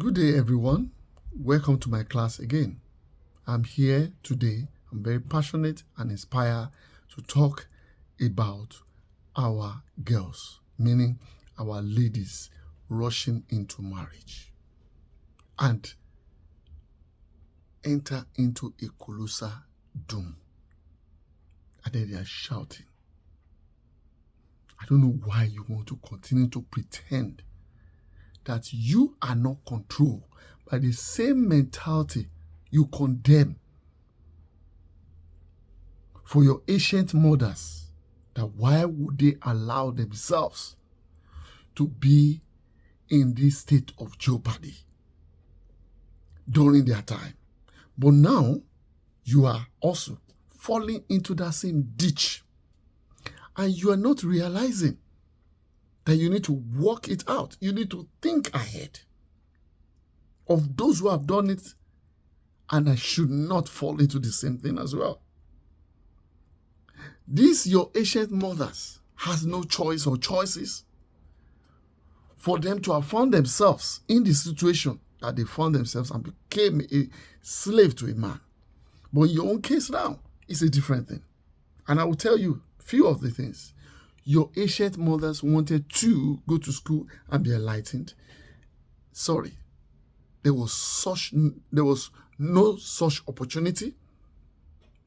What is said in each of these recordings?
Good day, everyone. Welcome to my class again. I'm here today. I'm very passionate and inspired to talk about our girls, meaning our ladies rushing into marriage and enter into a colossal doom. And then they are shouting. I don't know why you want to continue to pretend that you are not controlled by the same mentality you condemn for your ancient mothers. That why would they allow themselves to be in this state of jeopardy during their time? But now you are also falling into that same ditch, and you are not realizing that you need to work it out. You need to think ahead of those who have done it, and I should not fall into the same thing as well. These your ancient mothers has no choice or choices for them to have found themselves in the situation that they found themselves and became a slave to a man. But in your own case now, it's a different thing. And I will tell you a few of the things. Your ancient mothers wanted to go to school and be enlightened. Sorry, there was no such opportunity.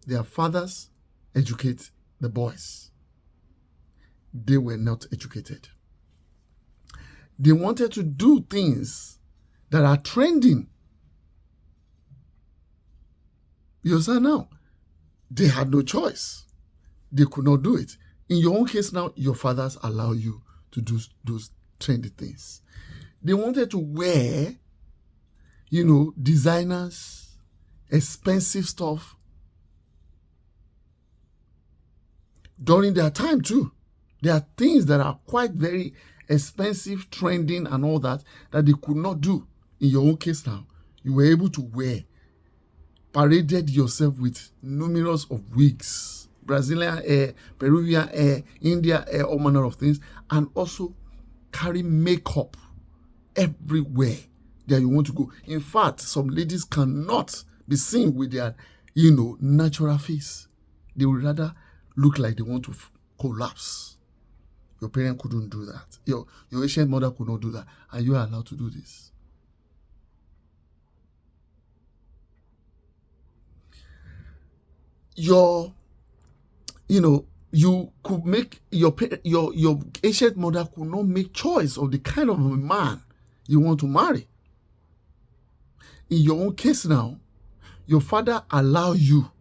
Their fathers educate the boys. They were not educated. They wanted to do things that are trending. You understand now? They had no choice. They could not do it. In your own case now, your fathers allow you to do those trendy things. They wanted to wear, designers, expensive stuff during their time too. There are things that are quite very expensive, trending and all that they could not do. In your own case now, you were able to wear, paraded yourself with numerous of wigs, Brazilian hair, Peruvian hair, Indian hair, all manner of things, and also carry makeup everywhere that you want to go. In fact, some ladies cannot be seen with their, natural face. They would rather look like they want to collapse. Your parent couldn't do that. Your ancient mother could not do that. And you are allowed to do this. You could make your ancient mother could not make choice of the kind of a man you want to marry. In your own case now, your father allow you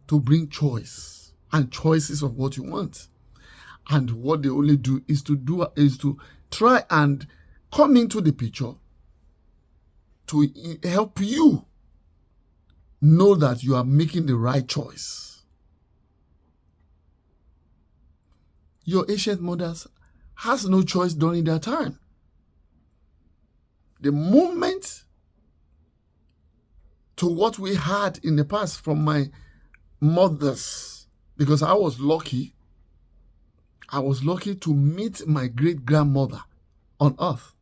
to bring choice and choices of what you want. And what they only do is to try and come into the picture to help you know that you are making the right choice. Your ancient mothers has no choice during their time. The moment to what we had in the past from my mothers, because I was lucky to meet my great-grandmother on earth.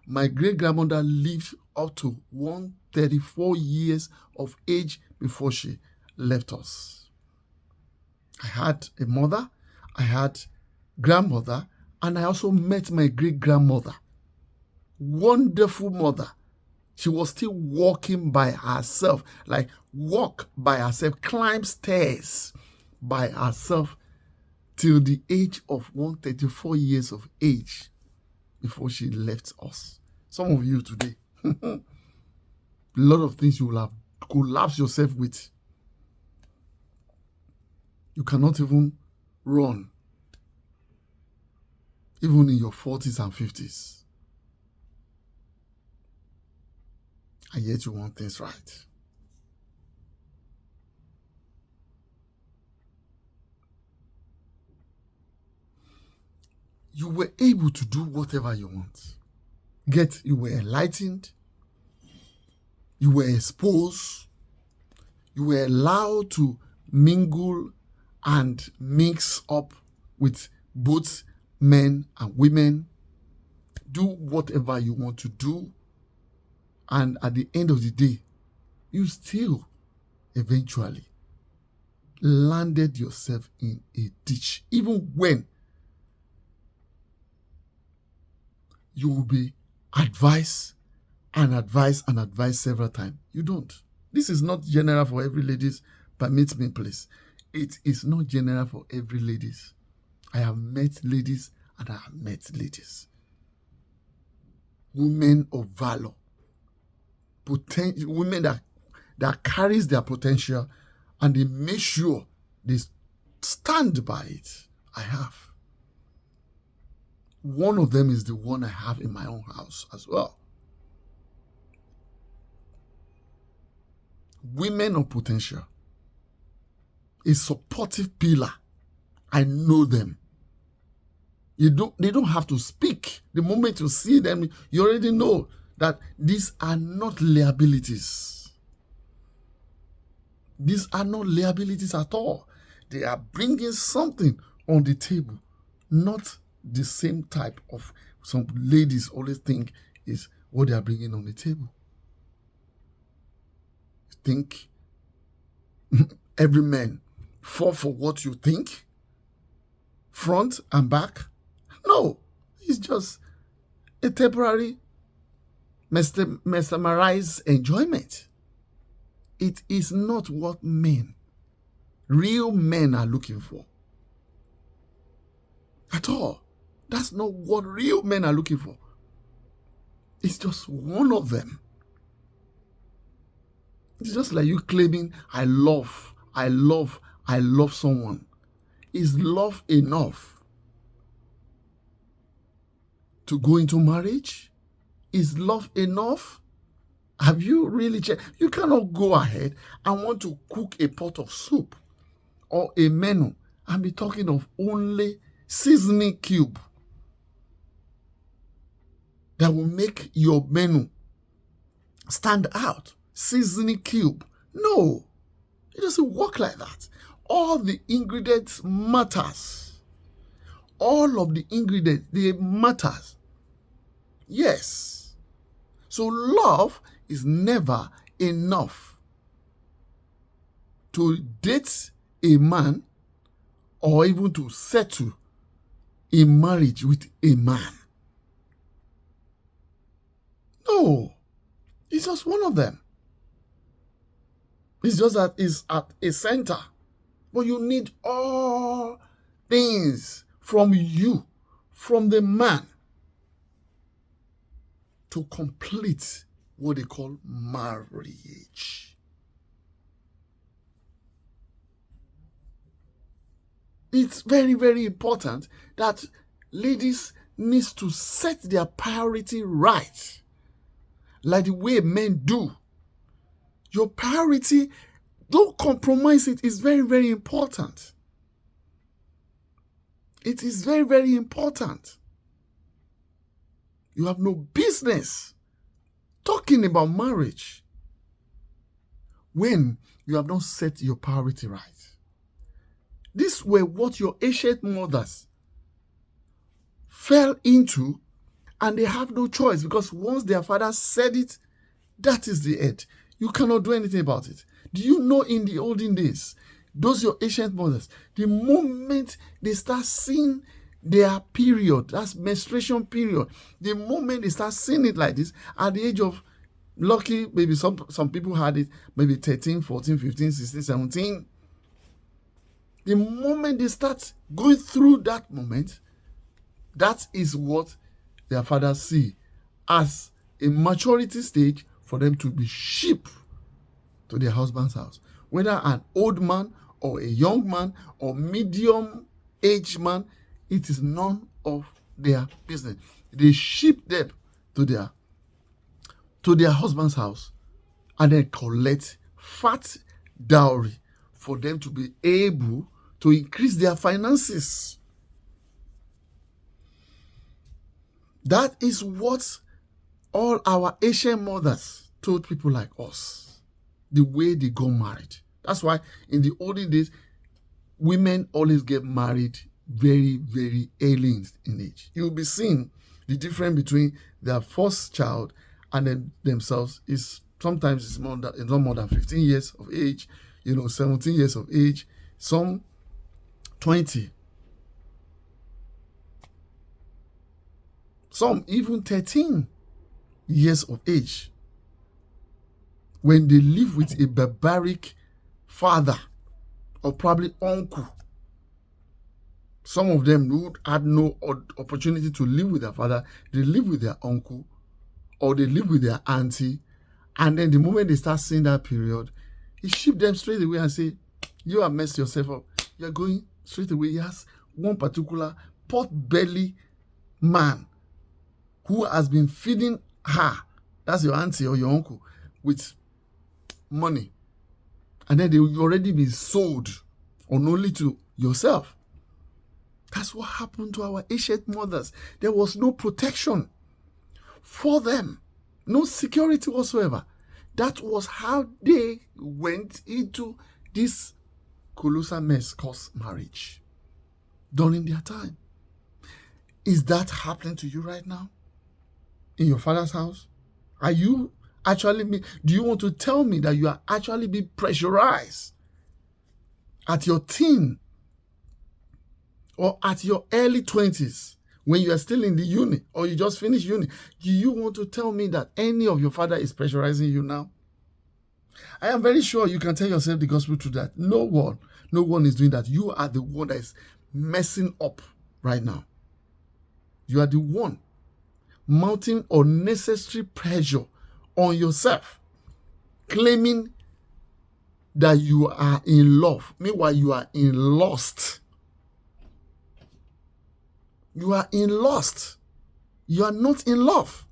My great-grandmother lived up to 134 years of age before she left us. I had a mother, I had grandmother, and I also met my great-grandmother. Wonderful mother. She was still walking by herself, climb stairs by herself till the age of 134 years of age before she left us. Some of you today, a lot of things you will have collapsed yourself with. You cannot even run, even in your 40s and 50s. And yet you want things right. You were able to do whatever you want. You were enlightened. You were exposed. You were allowed to mingle and mix up with both men and women. do whatever you want to do, and at the end of the day, you still eventually landed yourself in a ditch, even when you will be advised and advised and advised several times. You don't. This is not general for every ladies. Permit me, please. It is not general for every ladies. I have met ladies and I have met ladies. Women of valor. Women that carries their potential and they make sure they stand by it. I have. One of them is the one I have in my own house as well. Women of potential. A supportive pillar. I know them. They don't have to speak. The moment you see them, you already know that these are not liabilities. These are not liabilities at all. They are bringing something on the table, not the same type of some ladies always think is what they are bringing on the table. You think every man fall for what you think, front and back? No, it's just a temporary mesmerized enjoyment. It is not what real men are looking for. At all. That's not what real men are looking for. It's just one of them. It's just like you claiming, I love someone. Is love enough to go into marriage? Is love enough? Have you really checked? You cannot go ahead and want to cook a pot of soup or a menu and be talking of only seasoning cube that will make your menu stand out. Seasoning cube. No, it doesn't work like that. All the ingredients matters. All of the ingredients, they matters. Yes. So love is never enough to date a man or even to settle in marriage with a man. No, it's just one of them. It's just that it's at a center. But you need all things from you, from the man, to complete what they call marriage. It's very, very important that ladies need to set their priority right, like the way men do. Your priority, don't compromise it. It's very, very important. It is very, very important. You have no business talking about marriage when you have not set your priority right. These were what your ancient mothers fell into, and they have no choice because once their father said it, that is the end. You cannot do anything about it. Do you know in the olden days, those your ancient mothers, the moment they start seeing their period, that's menstruation period, the moment they start seeing it like this, at the age of, lucky, maybe some people had it, maybe 13, 14, 15, 16, 17. The moment they start going through that moment, that is what their fathers see as a maturity stage for them to be shipped to their husband's house. Whether an old man or a young man or medium-aged man, it is none of their business. They ship them to their husband's house and then collect fat dowry for them to be able to increase their finances. That is what all our Asian mothers told people like us, the way they got married. That's why in the olden days, women always get married very, very early in age. You'll be seeing The difference between their first child and then themselves is sometimes it's not more than 15 years of age, 17 years of age, some 20, some even 13 years of age. When they live with a barbaric father or probably uncle, some of them who had no opportunity to live with their father, they live with their uncle or they live with their auntie. And then the moment they start seeing that period, he ship them straight away and say, you have messed yourself up. You're going straight away. He has one particular pot-belly man who has been feeding her, that's your auntie or your uncle, with money. And then they will already be sold only to yourself. That's what happened to our ancient mothers. There was no protection for them, no security whatsoever. That was how they went into this colossal mess called marriage during their time. Is that happening to you right now? In your father's house? Are you actually, do you want to tell me that you are actually being pressurized at your teen or at your early 20s when you are still in the uni or you just finished uni? Do you want to tell me that any of your father is pressurizing you now? I am very sure you can tell yourself the gospel truth that no one is doing that. You are the one that is messing up right now. You are the one mounting unnecessary pressure on yourself, claiming that you are in love. Meanwhile, you are in lust. You are in lust. You are not in love.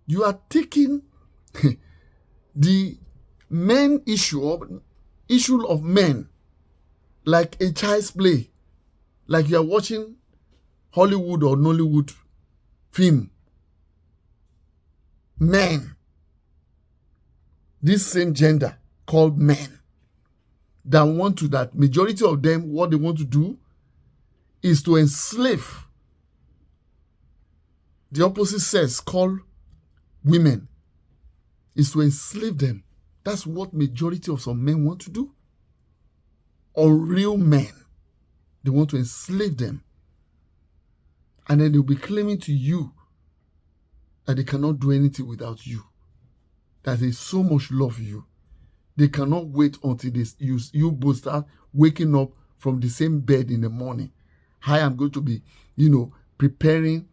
You are taking the men issue of men like a child's play, like you are watching Hollywood or Nollywood film. Men, this same gender called men, that majority of them, what they want to do is to enslave the opposite sex called women, is to enslave them. That's what majority of some men want to do. Or real men, they want to enslave them. And then they'll be claiming to you that they cannot do anything without you, that they so much love you. They cannot wait until you both start waking up from the same bed in the morning. I am going to be, preparing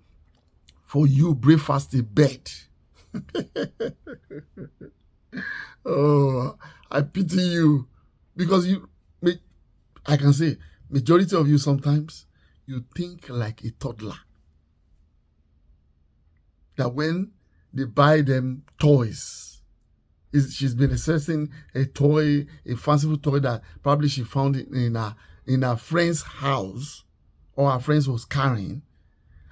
for you breakfast in bed. Oh, I pity you, because I can say, majority of you sometimes, you think like a toddler. That when they buy them toys, she's been assessing a toy, a fanciful toy that probably she found in her friend's house, or her friend was carrying,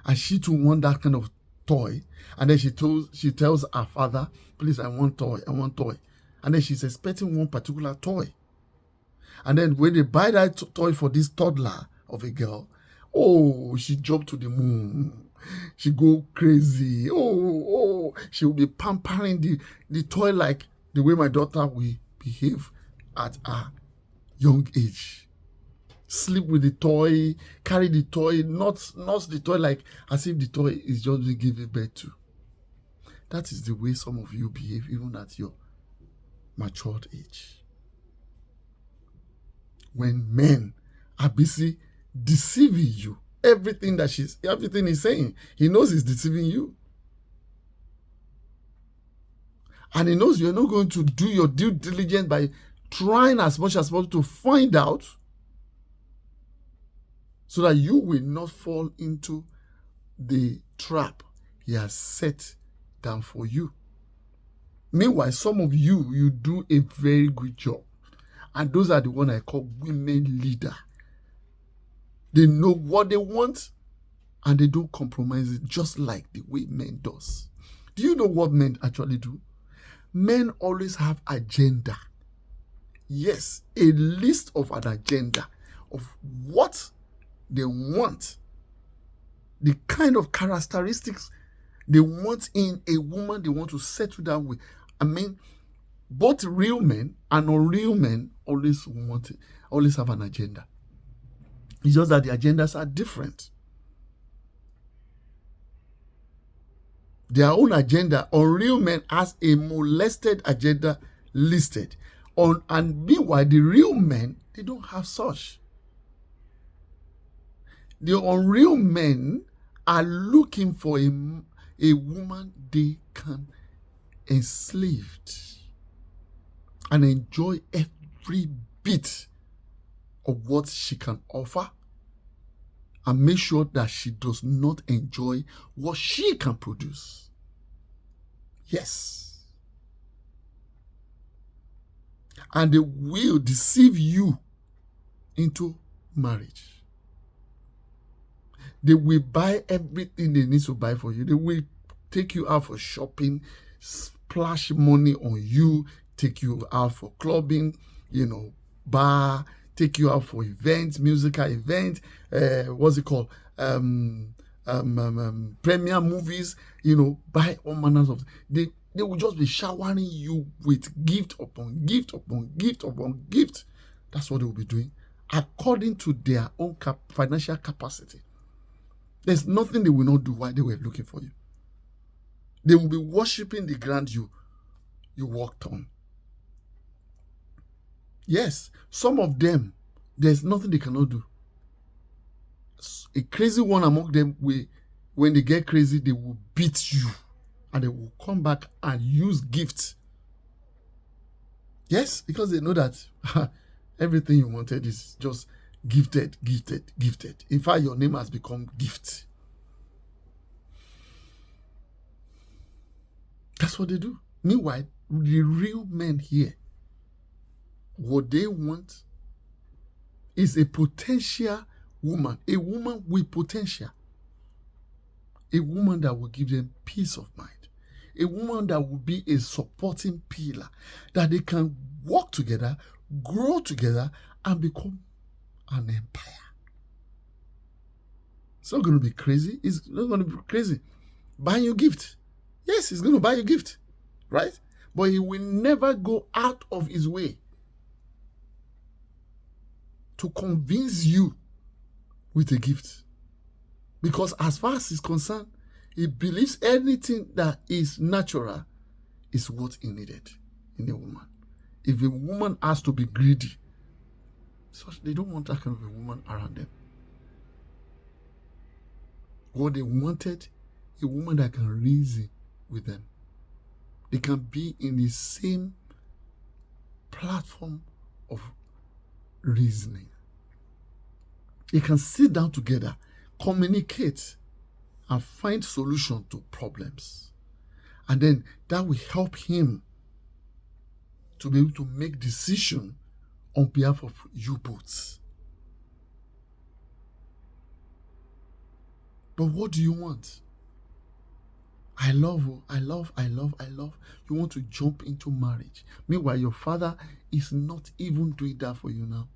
and she too want that kind of toy. And then she tells her father, please, I want toy. And then she's expecting one particular toy. And then when they buy that toy for this toddler of a girl, oh, she jumped to the moon. She go crazy. Oh, she will be pampering the toy like the way my daughter will behave at a young age. Sleep with the toy, carry the toy, not the toy like as if the toy is just being given birth to. That is the way some of you behave even at your matured age. When men are busy deceiving you, everything he's saying, he knows he's deceiving you. And he knows you're not going to do your due diligence by trying as much as possible to find out, so that you will not fall into the trap he has set down for you. Meanwhile, some of you do a very good job. And those are the ones I call women leader. They know what they want and they don't compromise it, just like the way men does. Do you know what men actually do? Men always have agenda. Yes, a list of an agenda of what they want the kind of characteristics they want in a woman they want to settle down with. I mean, both real men and unreal men always have an agenda. It's just that the agendas are different. Their own agenda, unreal men has a molested agenda listed. And meanwhile, the real men, they don't have such. The unreal men are looking for a woman they can enslave and enjoy every bit of what she can offer, and make sure that she does not enjoy what she can produce. Yes. And they will deceive you into marriage. They will buy everything they need to buy for you. They will take you out for shopping, splash money on you, take you out for clubbing, bar, take you out for events, musical events, what's it called? Premier movies, buy all manners of. They will just be showering you with gift upon gift upon gift upon gift. That's what they will be doing, according to their own financial capacity. There's nothing they will not do while they were looking for you. They will be worshiping the ground you walked on. Yes, some of them, there's nothing they cannot do. A crazy one among them, when they get crazy, they will beat you. And they will come back and use gifts. Yes, because they know that everything you wanted is just gifted. In fact, your name has become gift. That's what they do. Meanwhile, the real men here, what they want is a potential woman, a woman with potential, a woman that will give them peace of mind, a woman that will be a supporting pillar, that they can work together, grow together, and become an empire. It's not going to be crazy. It's not going to be crazy. Buying you gift. Yes, he's going to buy you gift, right? But he will never go out of his way to convince you with a gift. Because as far as he's concerned, he believes anything that is natural is what he needed in a woman. If a woman has to be greedy, so they don't want that kind of a woman around them. What they wanted, a woman that can reason with them. They can be in the same platform of reasoning. They can sit down together, communicate, and find solution to problems. And then that will help him to be able to make decision on behalf of you both. But what do you want? I love. You want to jump into marriage. Meanwhile, your father is not even doing that for you now.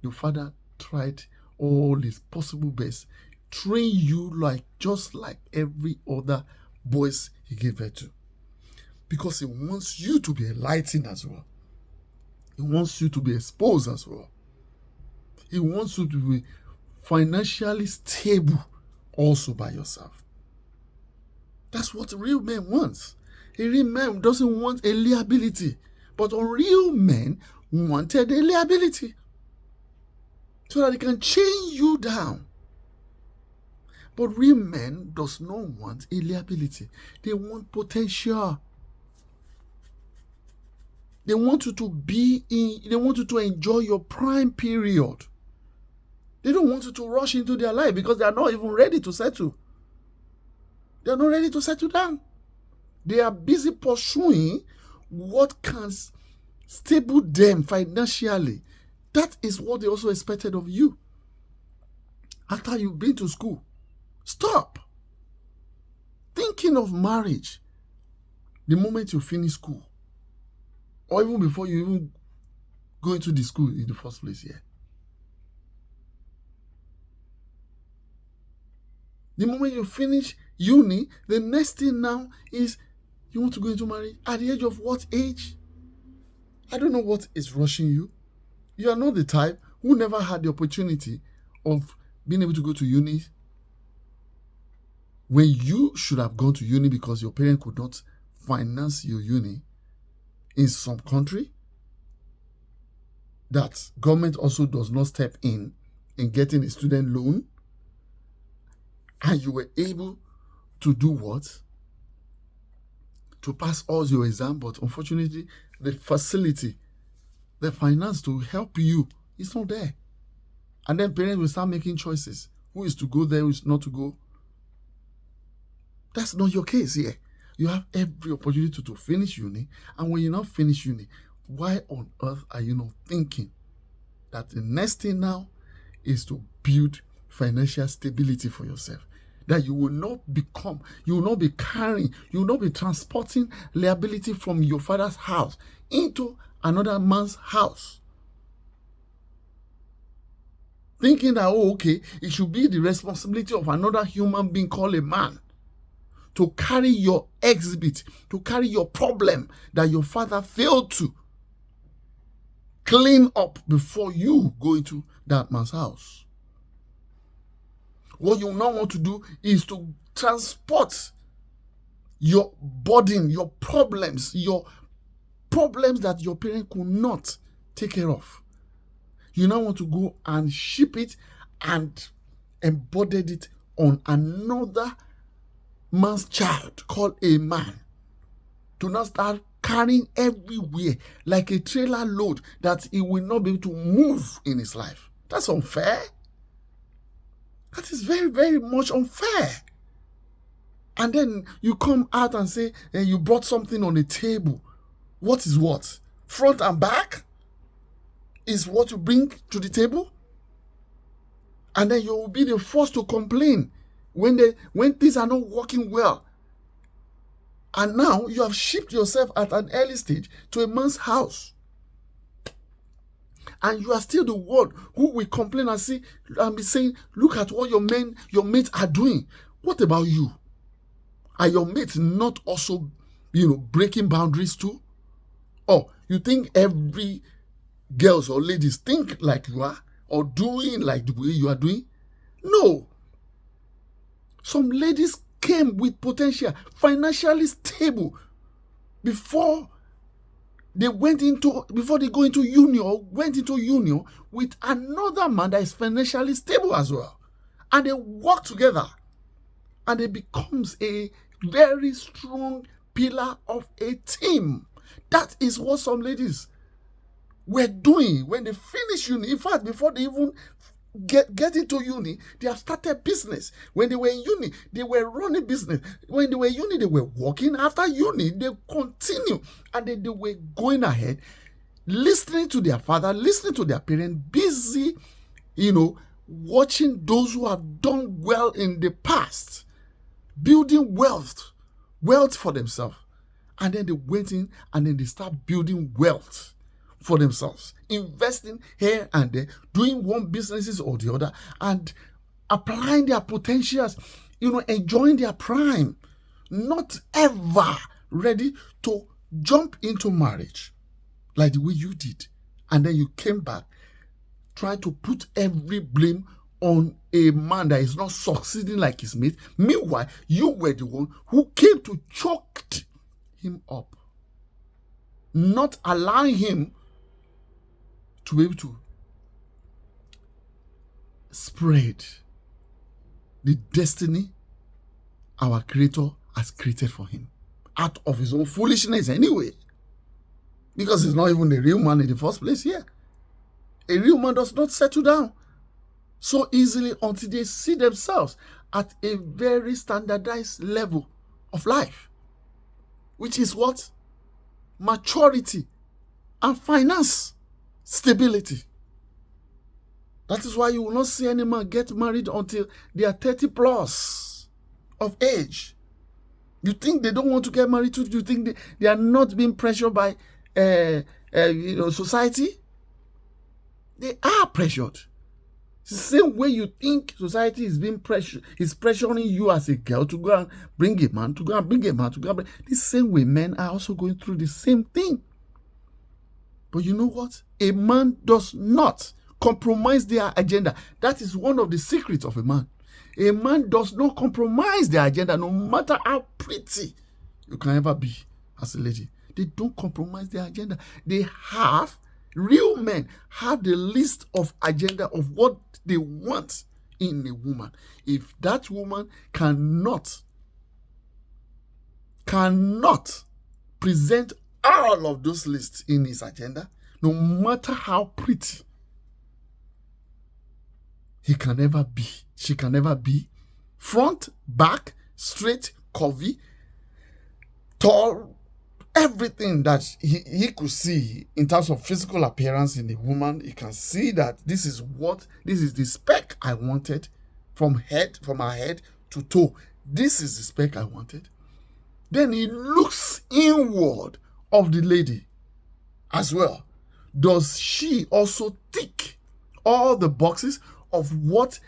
Your father tried all his possible best, train you just like every other boys he gave birth to. Because he wants you to be enlightened as well. He wants you to be exposed as well. He wants you to be financially stable also by yourself. That's what a real man wants. A real man doesn't want a liability, but a real man wanted a liability so that he can chain you down. But real men does not want a liability. They want potential. They want you to enjoy your prime period. They don't want you to rush into their life because they are not even ready to settle. They are not ready to settle down. They are busy pursuing what can stable them financially. That is what they also expected of you. After you've been to school, stop thinking of marriage the moment you finish school, or even before you even go into the school in the first place here. The moment you finish uni, the next thing now is you want to go into marriage. At the age of what age? I don't know what is rushing you. You are not the type who never had the opportunity of being able to go to uni when you should have gone to uni because your parents could not finance your uni in some country. That government also does not step in getting a student loan, and you were able to do what? To pass all your exam, but unfortunately, the facility, the finance to help you is not there. And then parents will start making choices. Who is to go there, who is not to go? That's not your case here. You have every opportunity to finish uni, and when you not finish uni, why on earth are you not thinking that the next thing now is to build financial stability for yourself? That you will not be carrying, you will not be transporting liability from your father's house into another man's house. Thinking that, it should be the responsibility of another human being called a man to carry your exhibit, to carry your problem that your father failed to clean up before you go into that man's house. What you now want to do is to transport your burden, your problems that your parent could not take care of. You now want to go and ship it and embodied it on another man's child called a man, to not start carrying everywhere like a trailer load that he will not be able to move in his life. That's unfair. That is very, very much unfair. And then you come out and say, you brought something on the table. What is what? Front and back is what you bring to the table? And then you will be the first to complain when things are not working well. And now you have shipped yourself at an early stage to a man's house. And you are still the one who will complain and be saying, look at what your mates are doing. What about you? Are your mates not also, breaking boundaries too? Or you think every girls or ladies think like you are or doing like the way you are doing? No. Some ladies came with potential, financially stable before they go into union or went into union with another man that is financially stable as well. And they work together. And it becomes a very strong pillar of a team. That is what some ladies were doing when they finished uni. In fact, before they even get into uni, they have started business. When they were in uni, they were running business. When they were in uni, they were working. After uni, they continue. And they were going ahead, listening to their father, listening to their parents, busy, watching those who have done well in the past, building wealth for themselves. And then they went in and then they start building wealth for themselves, investing here and there, doing one businesses or the other, and applying their potentials, enjoying their prime, not ever ready to jump into marriage like the way you did. And then you came back, trying to put every blame on a man that is not succeeding like his mate. Meanwhile, you were the one who came to choke him up, not allowing him to be able to spread the destiny our Creator has created for him out of his own foolishness anyway. Because he's not even a real man in the first place here. A real man does not settle down so easily until they see themselves at a very standardized level of life, which is what? Maturity and finance stability. That is why you will not see any man get married until they are 30 plus of age. You think they don't want to get married too? Do you think they are not being pressured by society? They are pressured. It's the same way you think society is pressuring you as a girl to go and bring a man, to go and bring a man, to go and bring. The same way men are also going through the same thing. But you know what? A man does not compromise their agenda. That is one of the secrets of a man. A man does not compromise their agenda, no matter how pretty you can ever be as a lady. They don't compromise their agenda. Real men have the list of agenda of what they want in a woman. If that woman cannot present all of those lists in his agenda, no matter how pretty, she can never be front, back, straight, curvy, tall, everything that he could see in terms of physical appearance in a woman. He can see that this is the spec I wanted from her head to toe. This is the spec I wanted. Then he looks inward of the lady as well. Does she also tick all the boxes of what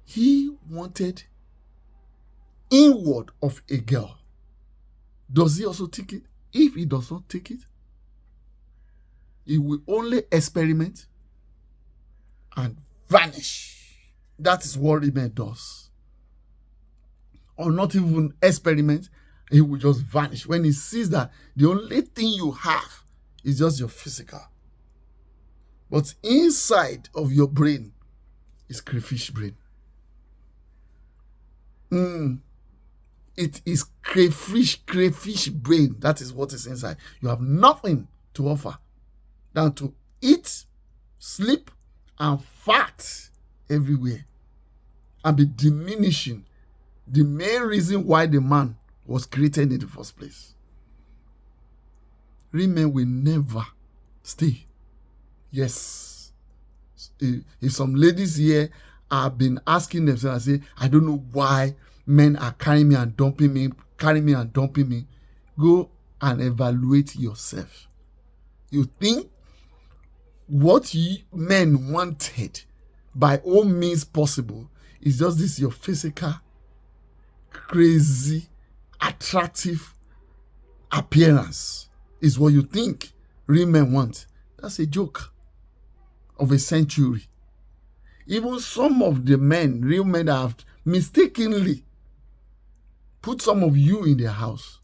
he wanted inward of a girl? Does he also tick it? If he does not take it, he will only experiment and vanish. That is what Remain does. Or not even experiment, he will just vanish when he sees that the only thing you have is just your physical. But inside of your brain is crayfish brain. It is crayfish brain. That is what is inside. You have nothing to offer than to eat, sleep, and fat everywhere, and be diminishing the main reason why the man was created in the first place. Women will never stay. Yes. If some ladies here have been asking themselves, I say, I don't know why men are carrying me and dumping me, go and evaluate yourself. You think what men wanted by all means possible is just this your physical, crazy, attractive appearance is what you think real men want. That's a joke of a century. Even some of the real men that have mistakenly put some of you in their house,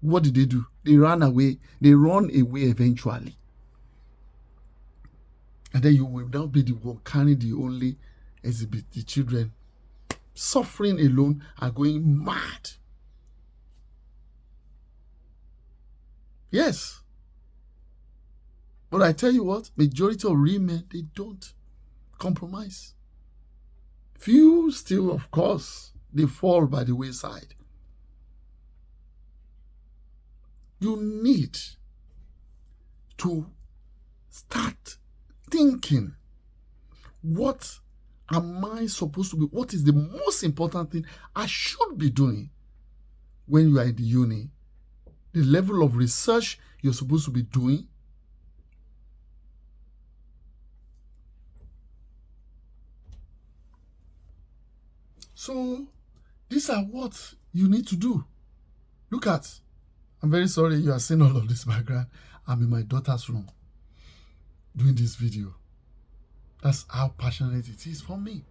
what did they do? They ran away. They run away eventually. And then you will now be the one carrying the only exhibit, the children, suffering alone and going mad. Yes. But I tell you what, majority of real men, they don't compromise. Few still, of course, they fall by the wayside. You need to start thinking, what am I supposed to be? What is the most important thing I should be doing when you are in the uni? The level of research you're supposed to be doing. So these are what you need to do. Look at, I'm very sorry you are seeing all of this background. I'm in my daughter's room doing this video. That's how passionate it is for me.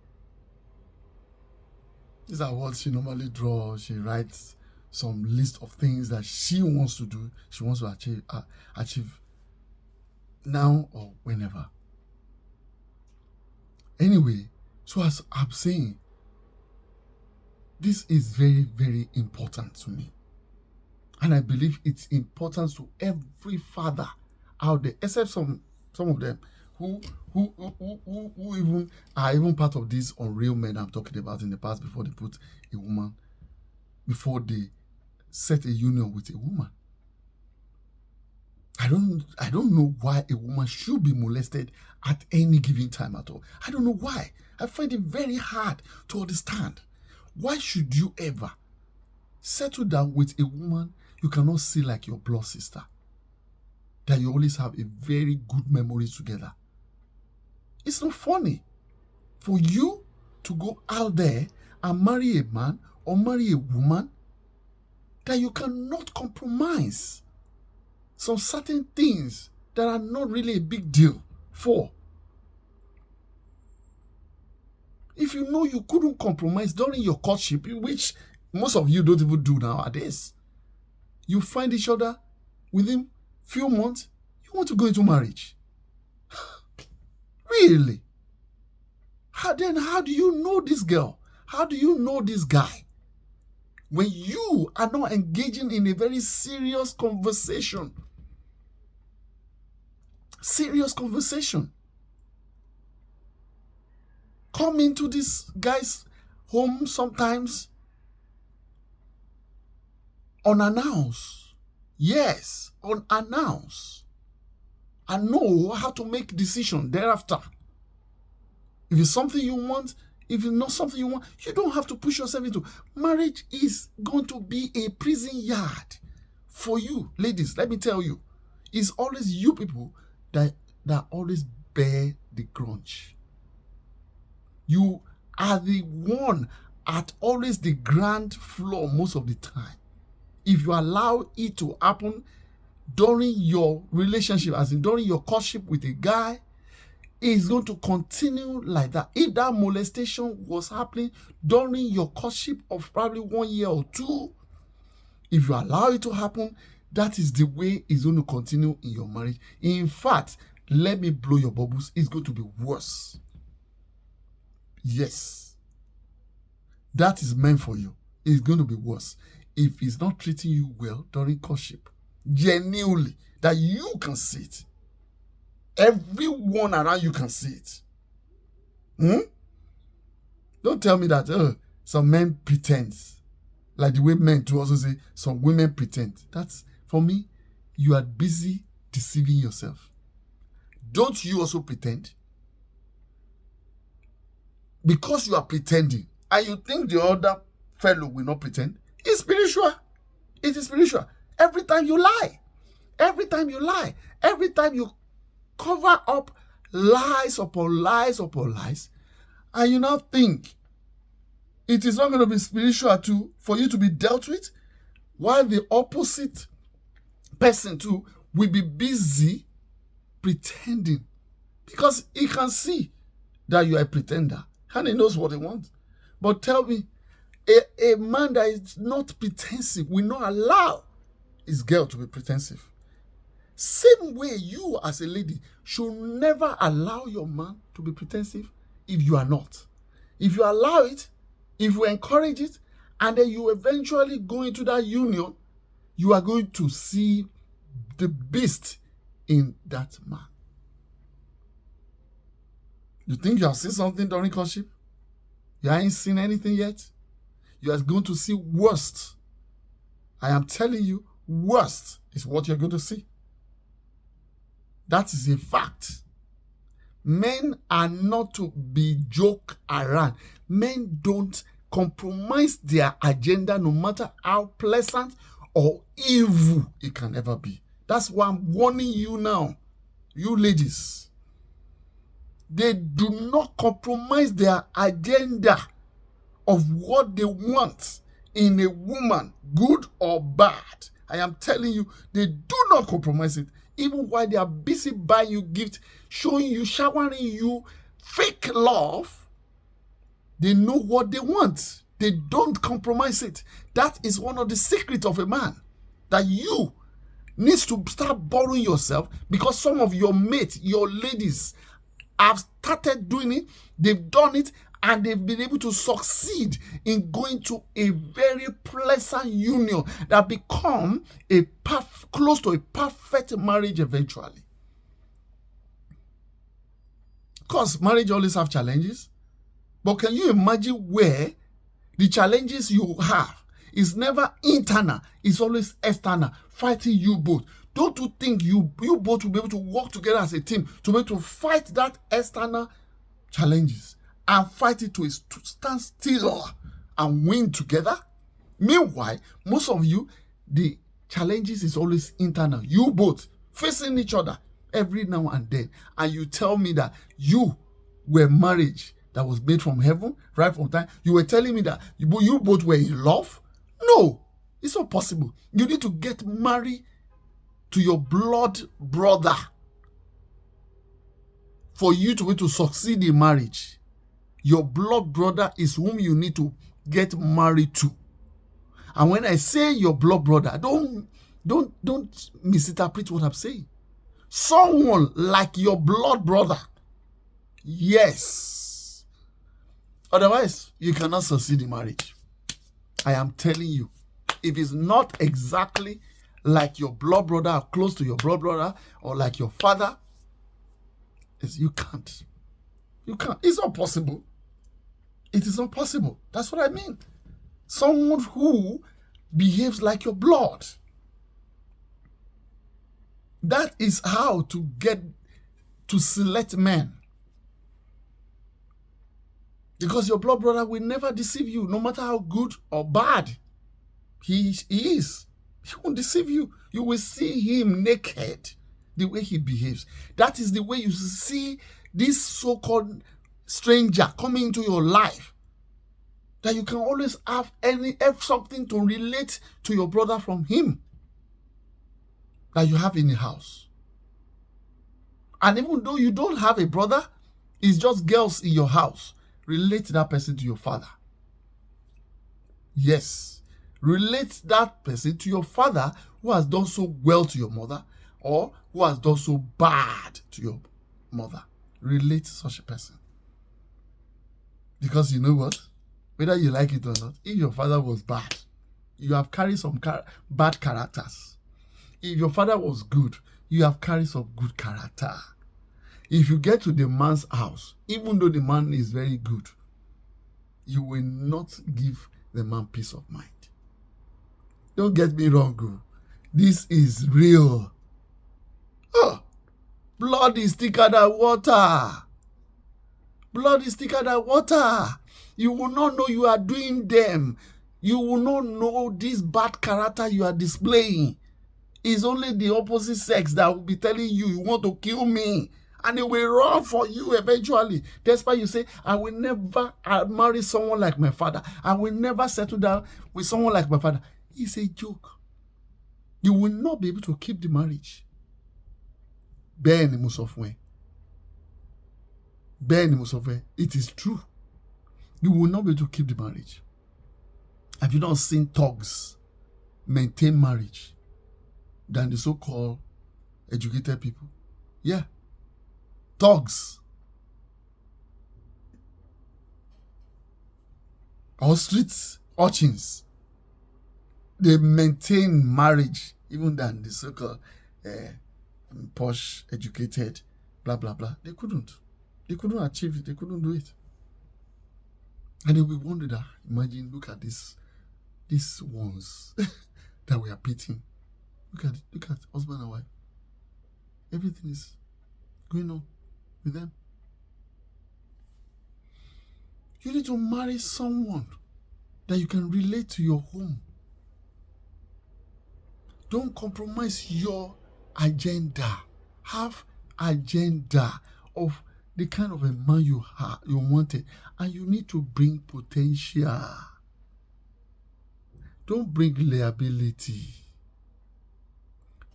These are what she normally draws. She writes some list of things that she wants to do. She wants to achieve now or whenever. Anyway, so as I'm saying, this is very, very important to me. And I believe it's important to every father out there, except some of them who even are even part of these unreal men I'm talking about in the past before they put a woman, before they set a union with a woman. I don't know why a woman should be molested at any given time at all. I don't know why. I find it very hard to understand. Why should you ever settle down with a woman you cannot see like your blood sister, that you always have a very good memory together? It's not funny. for you to go out there and marry a man or marry a woman that you cannot compromise some certain things that are not really a big deal for. If you know you couldn't compromise during your courtship, which most of you don't even do nowadays, you find each other within few months, you want to go into marriage. Really? How do you know this girl? How do you know this guy? When you are not engaging in a very serious conversation. Serious conversation. Come into this guy's home sometimes unannounced. Yes, unannounced. And know how to make decisions thereafter. If it's something you want, if it's not something you want, you don't have to push yourself into. Marriage is going to be a prison yard for you. Ladies, let me tell you, it's always you people that always bear the grudge. You are the one at always the ground floor most of the time. If you allow it to happen during your relationship, as in during your courtship with a guy, it's going to continue like that. If that molestation was happening during your courtship of probably 1 year or 2, if you allow it to happen, that is the way it's going to continue in your marriage. In fact, let me blow your bubbles, it's going to be worse. Yes. That is meant for you. It's going to be worse. If he's not treating you well during courtship, genuinely, that you can see it. Everyone around you can see it. Don't tell me that some men pretend. Like the way men do also say, some women pretend. That's, for me, you are busy deceiving yourself. Don't you also pretend? Because you are pretending, and you think the other fellow will not pretend, it's spiritual. It is spiritual. Every time you lie, every time you cover up lies upon lies upon lies, and you now think it is not going to be spiritual too for you to be dealt with, while the opposite person too will be busy pretending, because he can see that you are a pretender and he knows what he wants. But tell me, a man that is not pretensive will not allow his girl to be pretensive. Same way, you as a lady should never allow your man to be pretensive if you are not. If you allow it, if you encourage it, and then you eventually go into that union, you are going to see the beast in that man. You think you have seen something during courtship? You ain't seen anything yet? You are going to see worst. I am telling you, worst is what you're going to see. That is a fact. Men are not to be joked around. Men don't compromise their agenda no matter how pleasant or evil it can ever be. That's why I'm warning you now, you ladies. They do not compromise their agenda of what they want in a woman, good or bad. I am telling you, they do not compromise it. Even while they are busy buying you gifts, showing you, showering you fake love, they know what they want. They don't compromise it. That is one of the secrets of a man, that you need to start borrowing yourself, because some of your mates, your ladies, have started doing it. They've done it, and they've been able to succeed in going to a very pleasant union that become close to a perfect marriage eventually. Of course, marriage always have challenges, but can you imagine where the challenges you have is never internal, it's always external, fighting you both? Don't you think you both will be able to work together as a team to be able to fight that external challenges and fight it to stand still and win together? Meanwhile, most of you, the challenges is always internal. You both facing each other every now and then. And you tell me that you were married that was made from heaven, right from time. You were telling me that you both were in love? No, it's not possible. You need to get married to your blood brother for you to be to succeed in marriage. Your blood brother is whom you need to get married to. And when I say your blood brother, don't misinterpret what I'm saying. Someone like your blood brother. Yes. Otherwise, you cannot succeed in marriage. I am telling you. If it's not exactly like your blood brother or close to your blood brother or like your father, you can't. You can't. It's not possible. It is not possible. That's what I mean. Someone who behaves like your blood. That is how to get to select men. Because your blood brother will never deceive you, no matter how good or bad he is. He won't deceive you. You will see him naked, the way he behaves. That is the way you see this so-called stranger coming into your life. That you can always have something to relate to your brother from him that you have in the house. And even though you don't have a brother, it's just girls in your house. Relate that person to your father. Yes. Relate that person to your father who has done so well to your mother or who has done so bad to your mother. Relate to such a person. Because you know what? Whether you like it or not, if your father was bad, you have carried some bad characters. If your father was good, you have carried some good character. If you get to the man's house, even though the man is very good, you will not give the man peace of mind. Don't get me wrong, girl. This is real. Oh, blood is thicker than water. Blood is thicker than water. You will not know you are doing them. You will not know this bad character you are displaying. It's only the opposite sex that will be telling you, you want to kill me. And it will run for you eventually. That's why you say, I will never marry someone like my father. I will never settle down with someone like my father. It's a joke. You will not be able to keep the marriage. Ben Musofwe. Ben Musofwe. It is true. You will not be able to keep the marriage. Have you not seen thugs maintain marriage than the so-called educated people? Yeah. Thugs or street urchins, they maintain marriage even than the so-called posh, educated, blah, blah, blah. They couldn't achieve it. They couldn't do it. And they will wonder that, imagine, look at these ones that we are pitying. Look at husband and wife. Everything is going on with them. You need to marry someone that you can relate to your home. Don't compromise your agenda. Have agenda of the kind of a man you wanted, and you need to bring potential. Don't bring liability.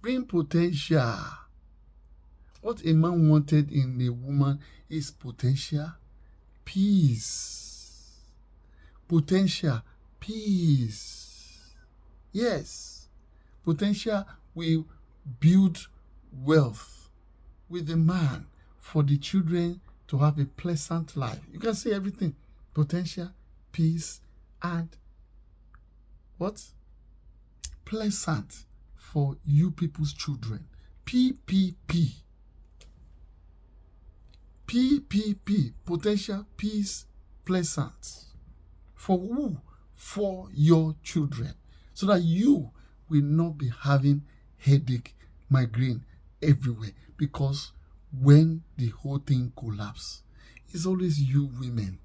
Bring potential. What a man wanted in a woman is potential, peace. Potential, peace. Yes. Potential will build wealth with the man for the children to have a pleasant life. You can say everything. Potential, peace, and what? Pleasant for you people's children. PPP. PPP, potential, peace, pleasant. For who? For your children. So that you will not be having headache, migraine everywhere. Because when the whole thing collapses, it's always you women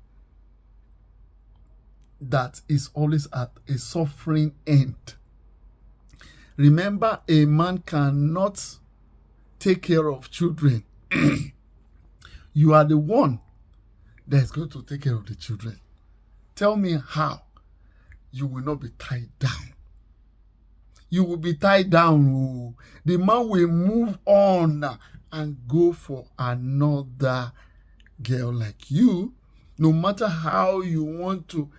that is always at a suffering end. Remember, a man cannot take care of children. You are the one that is going to take care of the children. Tell me how you will not be tied down. You will be tied down. Oh. The man will move on and go for another girl like you, no matter how you want to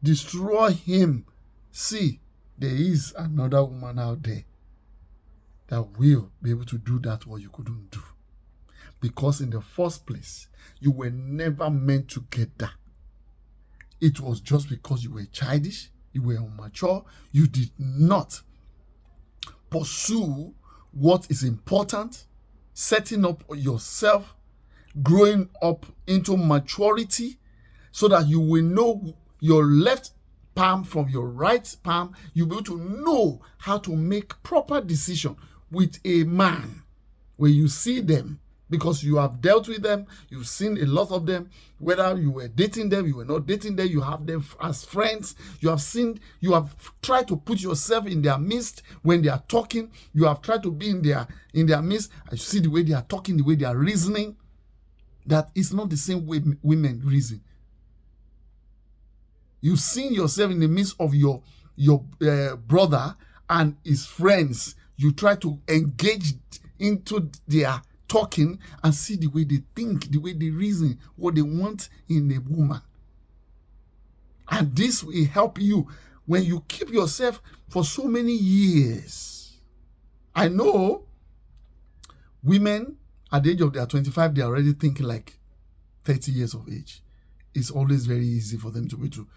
destroy him. See, there is another woman out there that will be able to do that what you couldn't do. Because in the first place, you were never meant to get that. It was just because you were childish, you were immature, you did not pursue what is important, setting up yourself, growing up into maturity, so that you will know your left palm from your right palm. You'll be able to know how to make proper decision with a man when you see them, because you have dealt with them, you've seen a lot of them, whether you were dating them, you were not dating them, you have them as friends, you have tried to put yourself in their midst when they are talking, you have tried to be in their midst, and you see the way they are talking, the way they are reasoning, that is not the same way women reason. You've seen yourself in the midst of your brother and his friends. You try to engage into their talking and see the way they think, the way they reason, what they want in a woman. And this will help you when you keep yourself for so many years. I know women at the age of their 25, they're already thinking like 30 years of age. It's always very easy for them to be to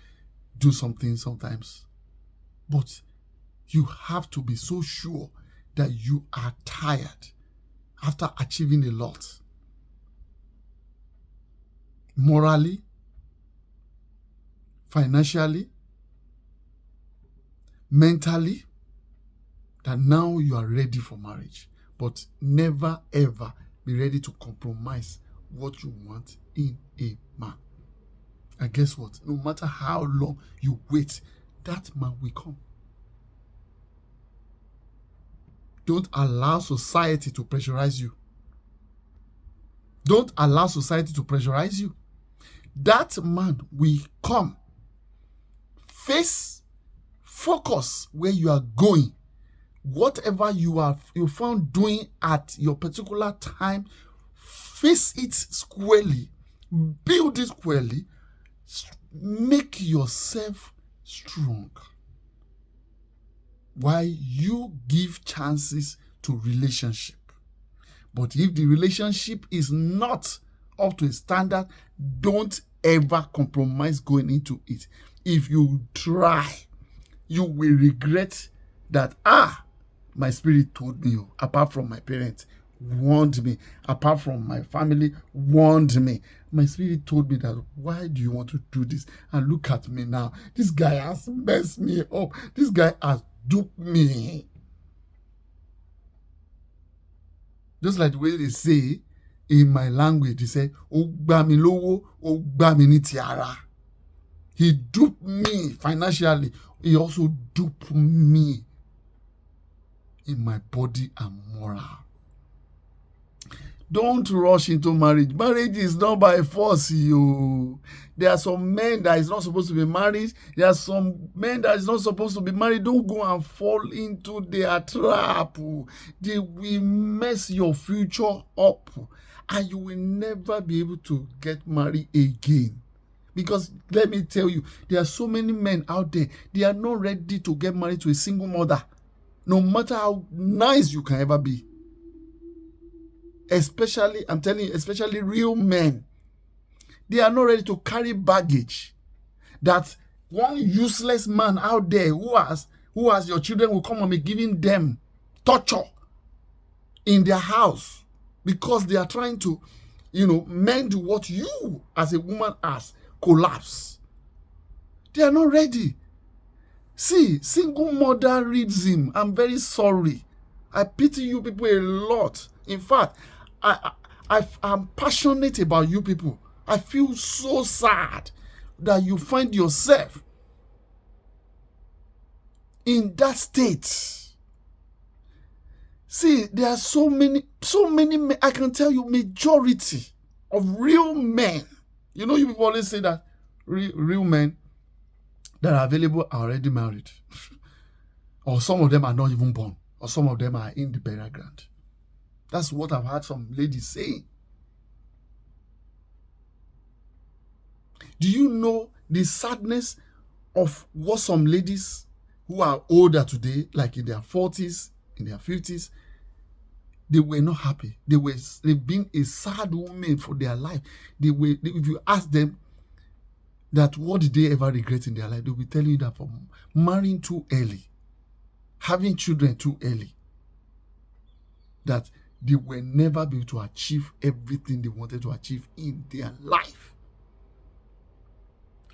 do something sometimes. But you have to be so sure that you are tired after achieving a lot. Morally, financially, mentally, that now you are ready for marriage. But never ever be ready to compromise what you want in a man. And guess what? No matter how long you wait, that man will come. Don't allow society to pressurize you. Don't allow society to pressurize you. That man will come. Focus where you are going. Whatever you found doing at your particular time, face it squarely. Build it squarely. Make yourself strong. While you give chances to relationship. But if the relationship is not up to a standard, don't ever compromise going into it. If you try, you will regret that, my spirit told me, apart from my parents, warned me, apart from my family, warned me. My spirit told me that, why do you want to do this? And look at me now. This guy has messed me up. This guy has duped me. Just like the way they say in my language, they say, "O gba mi lowo, o gba mi ni ti ara." He duped me financially. He also duped me in my body and moral. Don't rush into marriage. Marriage is not by force, you. There are some men that is not supposed to be married. There are some men that is not supposed to be married. Don't go and fall into their trap. They will mess your future up. And you will never be able to get married again. Because let me tell you, there are so many men out there. They are not ready to get married to a single mother. No matter how nice you can ever be. Especially, I'm telling you, especially real men. They are not ready to carry baggage. That one useless man out there who has your children will come and be giving them torture in their house because they are trying to, mend what you as a woman has collapse. They are not ready. See, single mother reads him. I'm very sorry. I pity you people a lot. In fact, I'm passionate about you people. I feel so sad that you find yourself in that state. See, there are so many, I can tell you, majority of real men You know, you people always say that real men that are available are already married. Or some of them are not even born. Or some of them are in the burial ground. That's what I've heard some ladies saying. Do you know the sadness of what some ladies who are older today, like in their 40s, in their 50s, they were not happy. They've been a sad woman for their life. If you ask them that what did they ever regret in their life, they'll be telling you that for marrying too early, having children too early, that they will never be able to achieve everything they wanted to achieve in their life.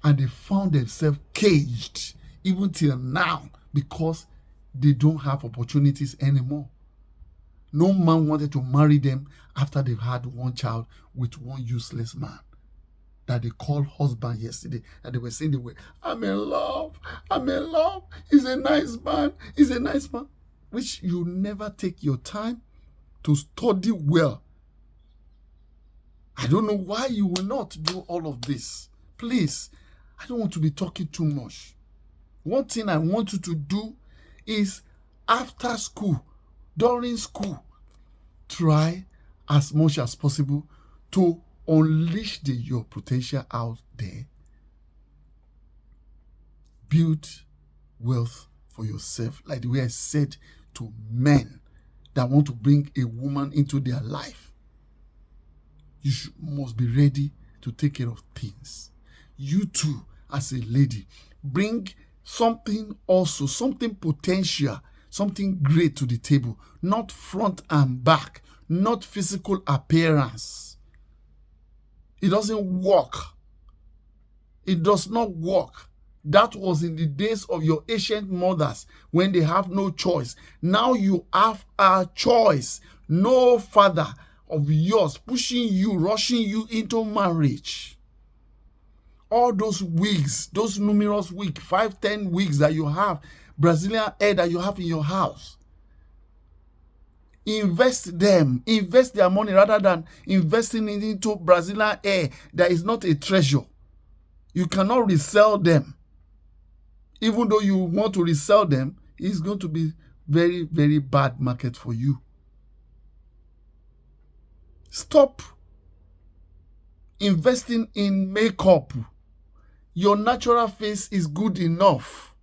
And they found themselves caged even till now because they don't have opportunities anymore. No man wanted to marry them after they've had one child with one useless man that they called husband yesterday. And they were saying I'm in love. He's a nice man. Which you never take your time to study well. I don't know why you will not do all of this. Please, I don't want to be talking too much. One thing I want you to do is after school, during school, try as much as possible to unleash your potential out there. Build wealth for yourself, like the way I said to men that want to bring a woman into their life. You must be ready to take care of things. You too, as a lady, bring something also, something potential, something great to the table, not front and back, not physical appearance. It doesn't work. It does not work. That was in the days of your ancient mothers when they have no choice. Now you have a choice. No father of yours pushing you, rushing you into marriage. All those wigs, those numerous wigs, 5, 10 wigs that you have, Brazilian hair that you have in your house. Invest them. Invest their money rather than investing it into Brazilian hair that is not a treasure. You cannot resell them. Even though you want to resell them, it's going to be very, very bad market for you. Stop investing in makeup. Your natural face is good enough.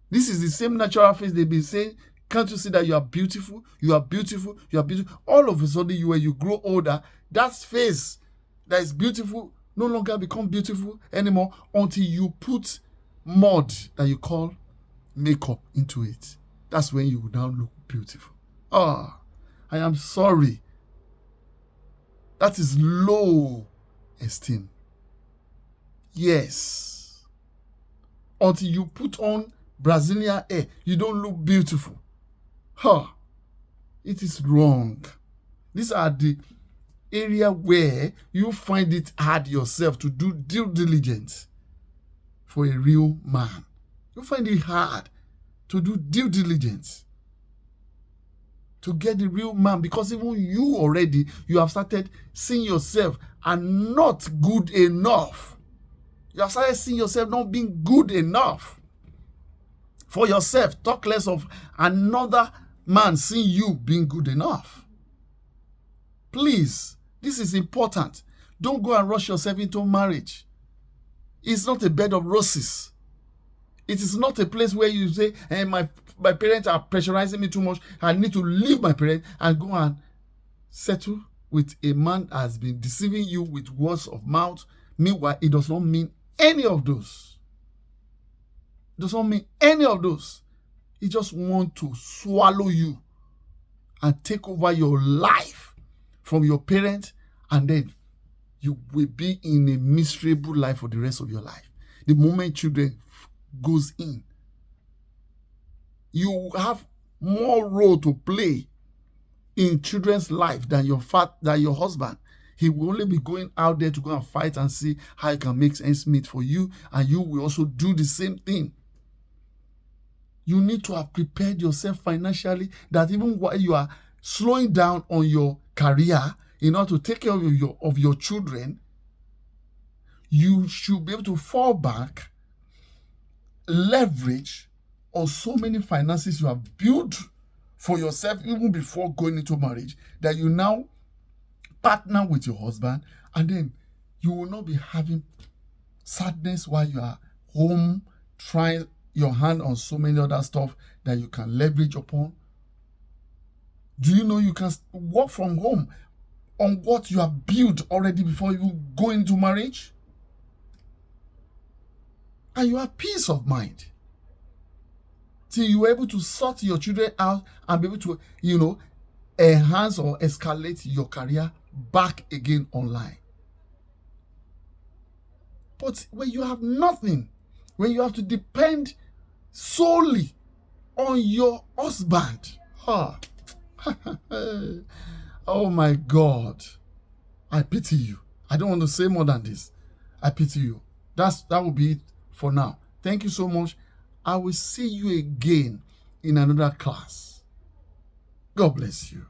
This is the same natural face they've been saying. Can't you see that you are beautiful? You are beautiful. You are beautiful. All of a sudden, when you grow older, that face that is beautiful no longer become beautiful anymore until you put mud that you call makeup into it. That's when you will now look beautiful. I am sorry. That is low esteem. Yes. Until you put on Brazilian hair, you don't look beautiful. It is wrong. These are the area where you find it hard yourself to do due diligence for a real man. You find it hard to do due diligence to get the real man, because even you have started seeing yourself are not good enough. You have started seeing yourself not being good enough for yourself. Talk less of another man seeing you being good enough. Please, this is important. Don't go and rush yourself into marriage. It's not a bed of roses. It is not a place where you say, hey, my parents are pressurizing me too much. I need to leave my parents and go and settle with a man that has been deceiving you with words of mouth. Meanwhile, it does not mean any of those. It does not mean any of those. He just wants to swallow you and take over your life from your parents, and then you will be in a miserable life for the rest of your life. The moment children goes in, you have more role to play in children's life than your husband. He will only be going out there to go and fight and see how he can make ends meet for you, and you will also do the same thing. You need to have prepared yourself financially that even while you are slowing down on your career in order to take care of your children, you should be able to fall back, leverage on so many finances you have built for yourself even before going into marriage, that you now partner with your husband, and then you will not be having sadness while you are home trying your hand on so many other stuff that you can leverage upon. Do you know you can work from home on what you have built already before you go into marriage? And you have peace of mind till you are able to sort your children out and be able to, enhance or escalate your career back again online. But when you have nothing, when you have to depend solely on your husband, oh my God, I pity you. I don't want to say more than this. I pity you. That will be it for now. Thank you so much. I will see you again in another class. God bless you.